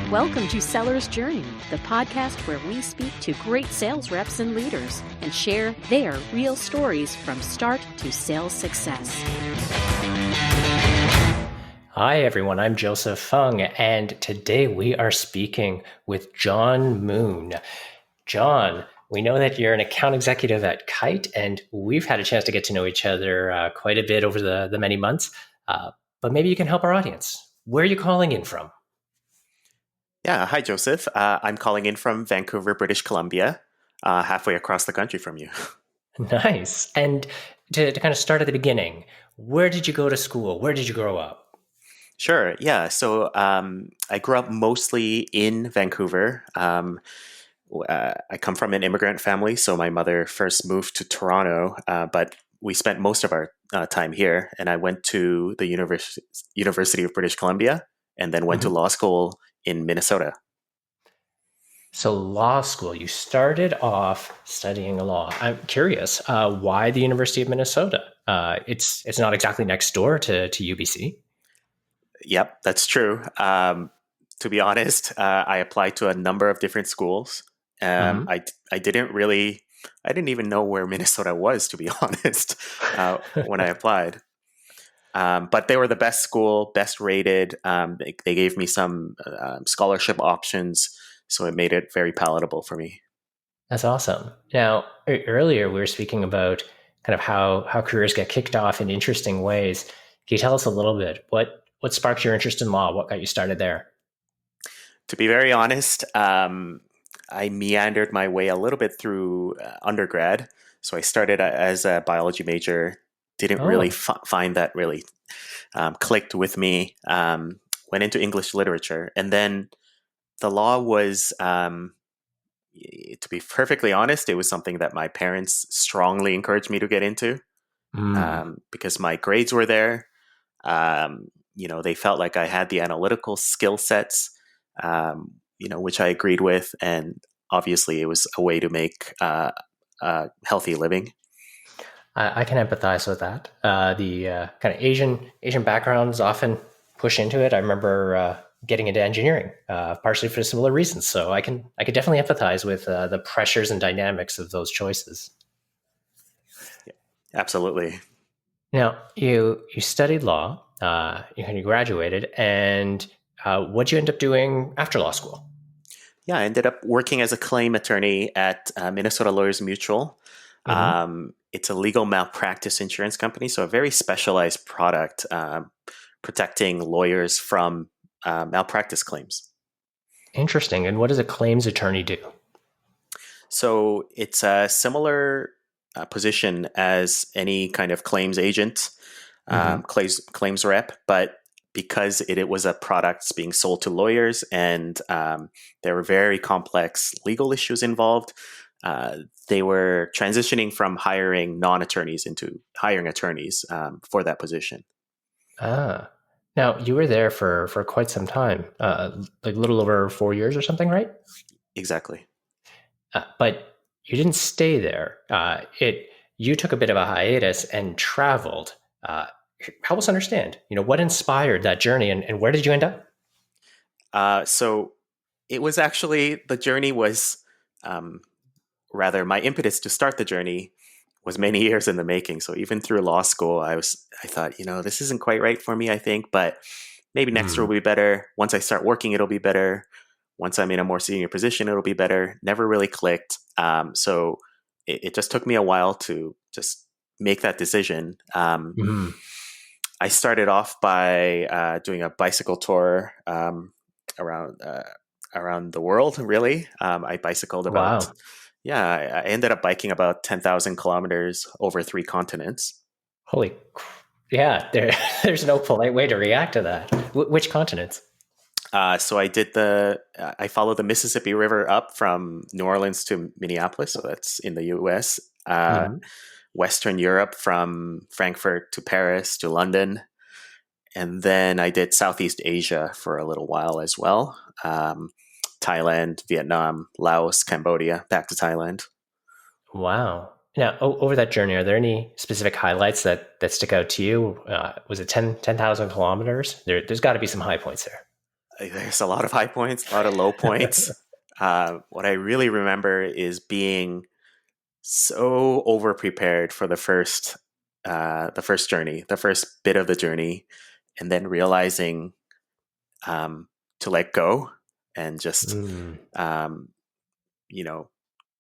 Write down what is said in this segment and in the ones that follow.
Welcome to Seller's Journey, the podcast where we speak to great sales reps and leaders and share their real stories from start to sales success. Hi, everyone. I'm Joseph Fung, and today we are speaking with John Moon. John, we know that you're an account executive at Kite, and we've had a chance to get to know each other quite a bit over the many months, but maybe you can help our audience. Where are you calling in from? Yeah, hi, Joseph. I'm calling in from Vancouver, British Columbia, halfway across the country from you. Nice. And to kind of start at the beginning, where did you go to school? Where did you grow up? Sure. Yeah. So I grew up mostly in Vancouver. I come from an immigrant family, so my mother first moved to Toronto, but we spent most of our time here. And I went to the University of British Columbia and then went to law school in Minnesota. So law school, you started off studying law. I'm curious, why the University of Minnesota? It's not exactly next door to UBC. Yep, that's true. To be honest, I applied to a number of different schools. I didn't even know where Minnesota was, to be honest, when I applied. But they were the best school, best rated. They gave me some scholarship options, so it made it very palatable for me. That's awesome. Now, earlier we were speaking about kind of how careers get kicked off in interesting ways. Can you tell us a little bit? What sparked your interest in law? What got you started there? To be very honest, I meandered my way a little bit through undergrad. So I started as a biology major. Didn't really find that really clicked with me. Went into English literature. And then the law was, to be perfectly honest, it was something that my parents strongly encouraged me to get into because my grades were there. They felt like I had the analytical skill sets, which I agreed with. And obviously it was a way to make a healthy living. I can empathize with that. The kind of Asian backgrounds often push into it. I remember getting into engineering, partially for similar reasons. So I could definitely empathize with the pressures and dynamics of those choices. Yeah, absolutely. Now you studied law, you graduated, and what'd you end up doing after law school? Yeah, I ended up working as a claim attorney at Minnesota Lawyers Mutual. It's a legal malpractice insurance company, so a very specialized product protecting lawyers from malpractice claims. Interesting. And what does a claims attorney do? So it's a similar position as any kind of claims agent, claims rep, but because it was a product being sold to lawyers and there were very complex legal issues involved, they were transitioning from hiring non-attorneys into hiring attorneys for that position. Now you were there for quite some time, like a little over 4 years or something, right? Exactly. But you didn't stay there. You took a bit of a hiatus and traveled. Help us understand, what inspired that journey and where did you end up? So it was actually, the journey was, rather my impetus to start the journey was many years in the making. So even through law school, I thought, this isn't quite right for me, I think, but maybe next year will be better. Once I start working, it'll be better. Once I'm in a more senior position, it'll be better. Never really clicked. So it just took me a while to just make that decision. I started off by doing a bicycle tour around the world, really. I bicycled about... Wow. Yeah, I ended up biking about 10,000 kilometers over 3 continents. Yeah, there's no polite way to react to that. Which continents? So I followed the Mississippi River up from New Orleans to Minneapolis. So that's in the US. Western Europe from Frankfurt to Paris to London. And then I did Southeast Asia for a little while as well. Thailand, Vietnam, Laos, Cambodia, back to Thailand. Wow. Now, over that journey, are there any specific highlights that stick out to you? Was it 10,000 kilometers? There's got to be some high points there. There's a lot of high points, a lot of low points. What I really remember is being so over prepared for the first journey, the first bit of the journey, and then realizing to let go and just you know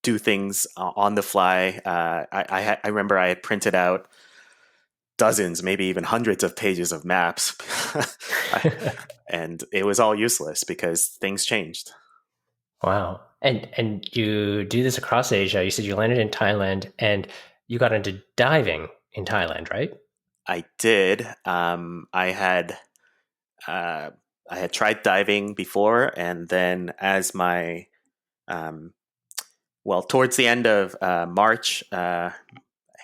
do things on the fly. I remember I had printed out dozens, maybe even hundreds of pages of maps, and it was all useless because things changed. Wow. And you do this across Asia. You said you landed in Thailand and you got into diving in Thailand, right? I did. Uh, I had tried diving before, and then as my towards the end of March, I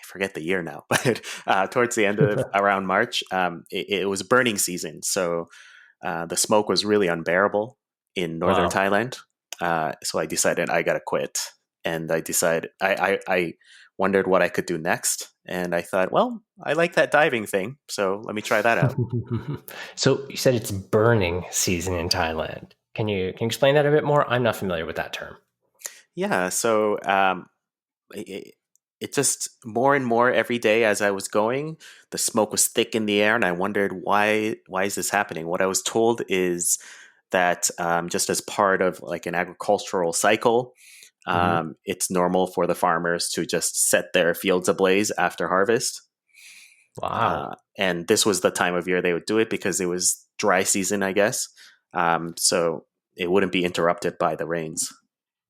forget the year now, but towards the end of around March, it was burning season, so the smoke was really unbearable in northern Wow. Thailand. So I decided I gotta quit, and I wondered what I could do next, and I thought, well, I like that diving thing, so let me try that out. So you said it's burning season in Thailand. Can you explain that a bit more? I'm not familiar with that term. Yeah, so it, it just more and more every day as I was going, the smoke was thick in the air, and I wondered why is this happening? What I was told is that just as part of like an agricultural cycle, Mm-hmm. it's normal for the farmers to just set their fields ablaze after harvest. Wow. And this was the time of year they would do it because it was dry season, I guess. So it wouldn't be interrupted by the rains.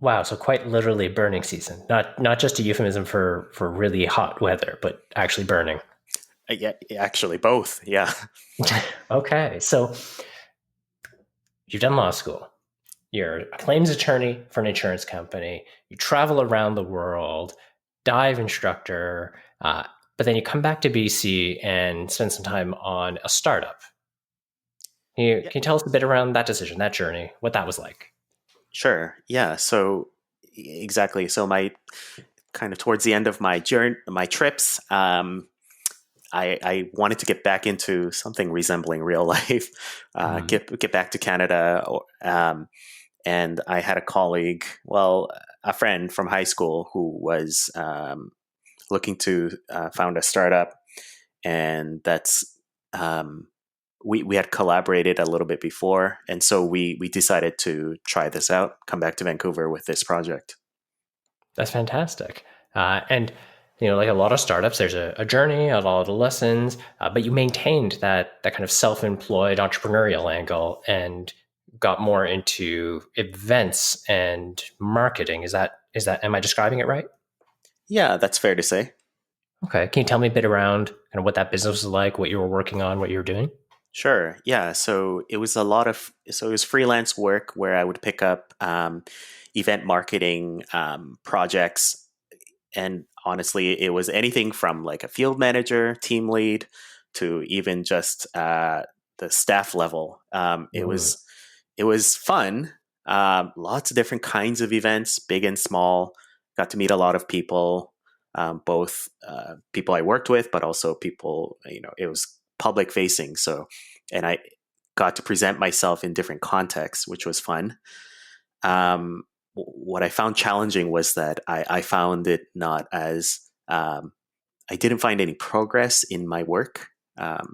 Wow. So quite literally burning season. Not just a euphemism for really hot weather, but actually burning. Yeah, actually, both. Yeah. Okay. So you've done law school. You're a claims attorney for an insurance company. You travel around the world, dive instructor, but then you come back to BC and spend some time on a startup. Yeah. Can you tell us a bit around that decision, that journey, what that was like? Sure. Yeah. So exactly. So my kind of towards the end of my journey, my trips, I wanted to get back into something resembling real life, Mm. get back to Canada, and I had a colleague, well, a friend from high school who was looking to found a startup, and that's we had collaborated a little bit before, and so we decided to try this out, come back to Vancouver with this project. That's fantastic. And like a lot of startups, there's a journey, a lot of lessons, but you maintained that kind of self-employed entrepreneurial angle and got more into events and marketing. Is that am I describing it right? Yeah, that's fair to say. Okay. Can you tell me a bit around kind of what that business was like, what you were working on, what you were doing? Sure. Yeah. So it was it was freelance work where I would pick up event marketing projects. And honestly, it was anything from like a field manager, team lead, to even just the staff level. Mm. It was fun. Lots of different kinds of events, big and small. Got to meet a lot of people, both people I worked with, but also people. It was public facing, so and I got to present myself in different contexts, which was fun. What I found challenging was that I found it not as I didn't find any progress in my work.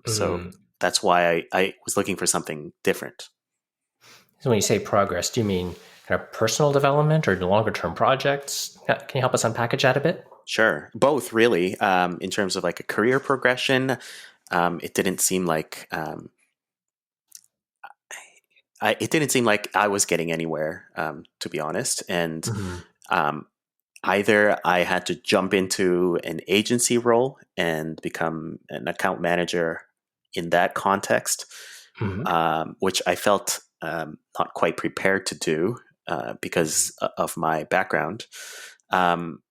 So Mm. that's why I was looking for something different. So when you say progress, do you mean kind of personal development or longer term projects? Can you help us unpackage that a bit? Sure, both really. In terms of like a career progression, it didn't seem like it didn't seem like I was getting anywhere, to be honest. And Mm-hmm. um, either I had to jump into an agency role and become an account manager in that context, Mm-hmm. which I felt not quite prepared to do because of my background, um,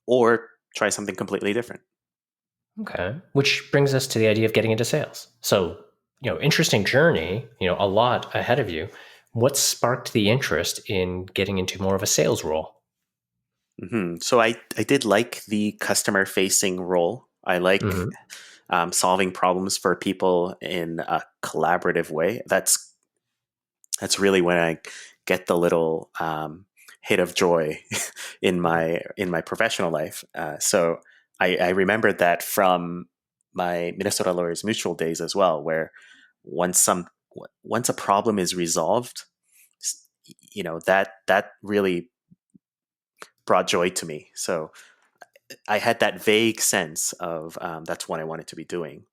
or try something completely different. Okay. Which brings us to the idea of getting into sales. So, interesting journey, a lot ahead of you. What sparked the interest in getting into more of a sales role? So I did like the customer facing role. I like Hmm. solving problems for people in a collaborative way. That's really when I get the little hit of joy in my professional life. So I remembered that from my Minnesota Lawyers Mutual days as well, where once some once a problem is resolved, that really brought joy to me. So I had that vague sense of that's what I wanted to be doing.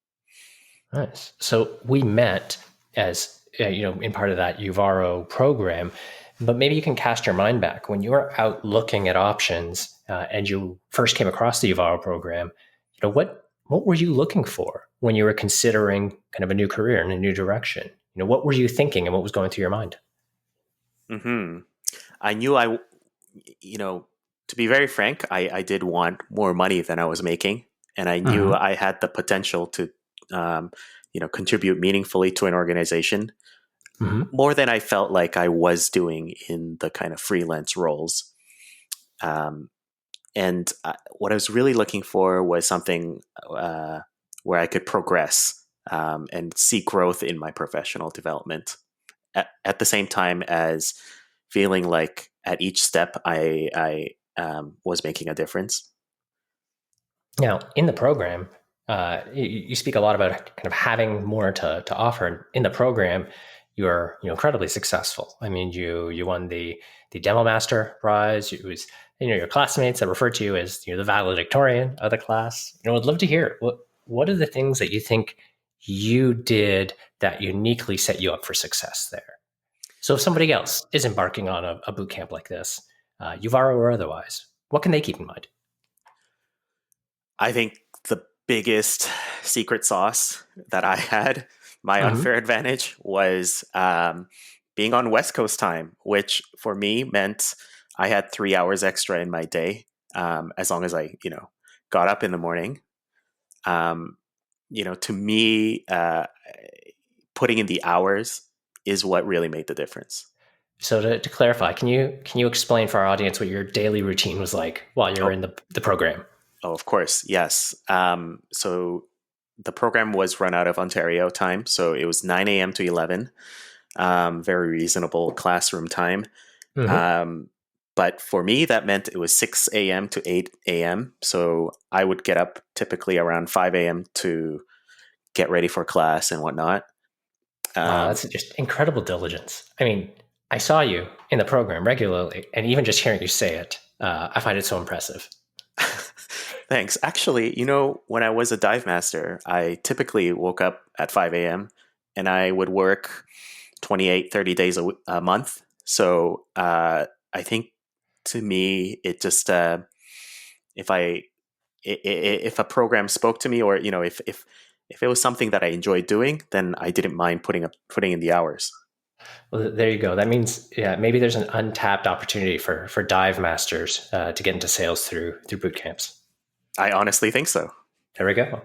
Nice. So we met as in part of that Uvaro program, but maybe you can cast your mind back when you were out looking at options and you first came across the Uvaro program. What were you looking for when you were considering kind of a new career and a new direction? What were you thinking and what was going through your mind? hmm I knew you know, to be very frank, I did want more money than I was making, and I knew Hmm. I had the potential to, um, contribute meaningfully to an organization Hmm. more than I felt like I was doing in the kind of freelance roles. Um, and what I was really looking for was something where I could progress and see growth in my professional development at the same time as feeling like at each step I was making a difference. Now, in the program, you speak a lot about kind of having more to offer. And in the program, you're incredibly successful. I mean, you won the Demo Master prize. It was your classmates that referred to you as the valedictorian of the class. I'd love to hear what are the things that you think you did that uniquely set you up for success there. So, if somebody else is embarking on a boot camp like this, Uvaro or otherwise, what can they keep in mind? I think the biggest secret sauce that I had, my Hmm. unfair advantage, was being on West Coast time, which for me meant I had 3 hours extra in my day, as long as I, got up in the morning. Um, to me, putting in the hours is what really made the difference. So to clarify, can you explain for our audience what your daily routine was like while you were Oh, in the program? oh, of course, yes. So the program was run out of Ontario time, so it was 9 a.m. to 11. Very reasonable classroom time. Hmm. Um, but for me, that meant it was 6 a.m. to 8 a.m. So I would get up typically around 5 a.m. to get ready for class and whatnot. Wow, Um, that's just incredible diligence. I mean, I saw you in the program regularly, and even just hearing you say it, I find it so impressive. Thanks. Actually, when I was a dive master, I typically woke up at 5 a.m. and I would work 28, 30 days a month. So I think to me, it just, if if a program spoke to me, or, if it was something that I enjoyed doing, then I didn't mind putting in the hours. Well, there you go. That means, yeah, maybe there's an untapped opportunity for dive masters to get into sales through boot camps. I honestly think so. There we go.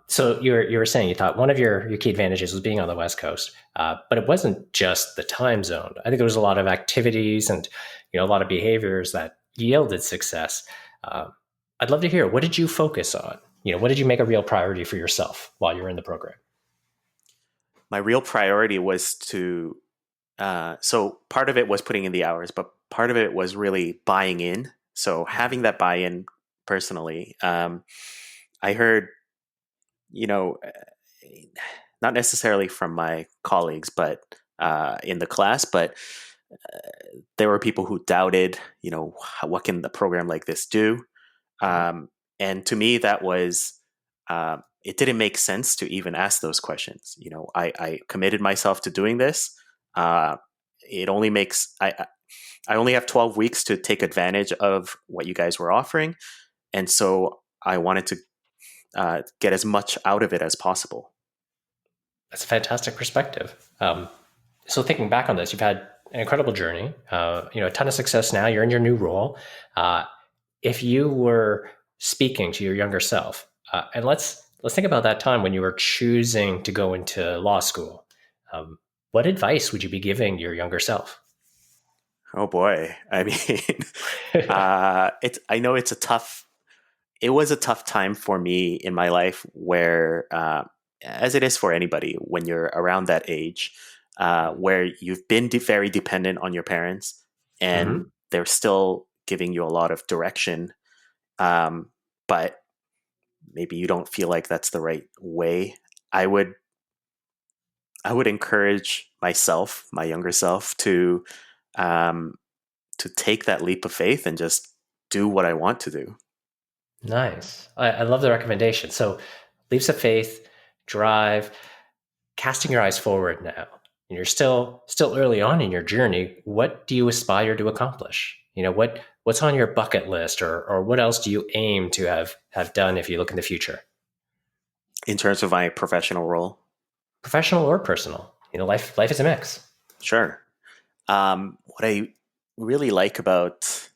So you were saying you thought one of your key advantages was being on the West Coast, but it wasn't just the time zone. I think there was a lot of activities and a lot of behaviors that yielded success. Uh, I'd love to hear, what did you focus on? What did you make a real priority for yourself while you were in the program? My real priority was so part of it was putting in the hours, but part of it was really buying in. So having that buy in personally, I heard, you know, not necessarily from my colleagues, but in the class, but there were people who doubted, what can the program like this do? Um, and to me, that was, it didn't make sense to even ask those questions. I committed myself to doing this. Uh, it only makes, I only have 12 weeks to take advantage of what you guys were offering. And so I wanted to get as much out of it as possible. That's a fantastic perspective. So thinking back on this, you've had an incredible journey. A ton of success now. You're in your new role. Uh, if you were speaking to your younger self, and let's think about that time when you were choosing to go into law school. Um, what advice would you be giving your younger self? Oh boy. I mean, I know it was a tough time for me in my life where, as it is for anybody, when you're around that age, where you've been very dependent on your parents Hmm. and they're still giving you a lot of direction. But maybe you don't feel like that's the right way. I would I would encourage myself, my younger self, um, to take that leap of faith and just do what I want to do. Nice. I love the recommendation. So, leaps of faith, drive, casting your eyes forward now. And you're still early on in your journey. What do you aspire to accomplish? What's on your bucket list, or what else do you aim to have done if you look in the future? In terms of my professional role, Professional or personal? Life is a mix. sure. What I really like about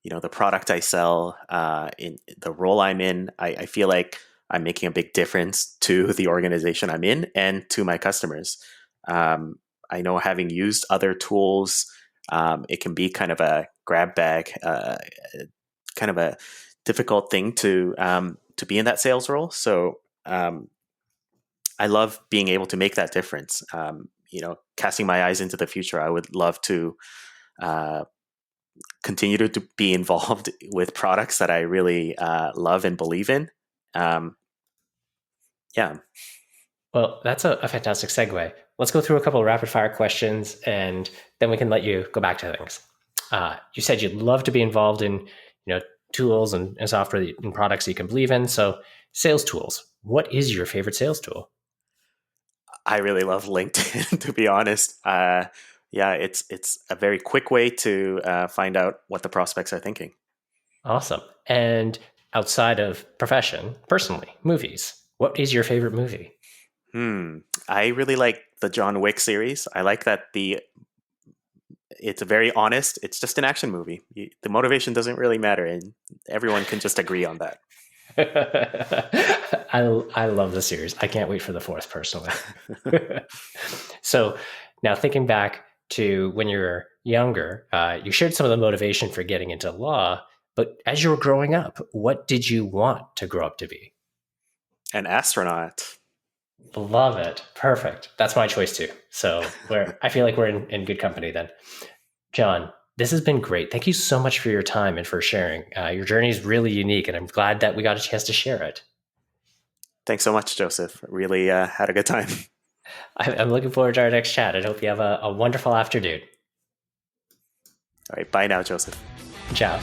the product I sell, in the role I'm in, I feel like I'm making a big difference to the organization I'm in and to my customers. I know, having used other tools, it can be kind of a grab bag, kind of a difficult thing to be in that sales role. So I love being able to make that difference. Casting my eyes into the future, I would love to uh, continue to be involved with products that I really love and believe in. Um, yeah, Well, that's a fantastic segue. Let's go through a couple of rapid fire questions, and then we can let you go back to things. You said you'd love to be involved in, tools and software and products that you can believe in. So, sales tools. What is your favorite sales tool? I really love LinkedIn. To be honest, yeah, it's a very quick way to find out what the prospects are thinking. Awesome. And outside of profession, personally, movies. What is your favorite movie? I really like the John Wick series. I like that it's a very honest. It's just an action movie. The motivation doesn't really matter, and everyone can just agree on that. I love the series. I can't wait for the fourth, personally. So now thinking back to when you were younger, you shared some of the motivation for getting into law, but as you were growing up, what did you want to grow up to be? An astronaut. Love it. Perfect. That's my choice too. So I feel like we're in good company then. John, this has been great. Thank you so much for your time and for sharing. Your journey is really unique, and I'm glad that we got a chance to share it. Thanks so much, Joseph. Really had a good time. I'm looking forward to our next chat. I hope you have a wonderful afternoon. All right, bye now, Joseph. Ciao.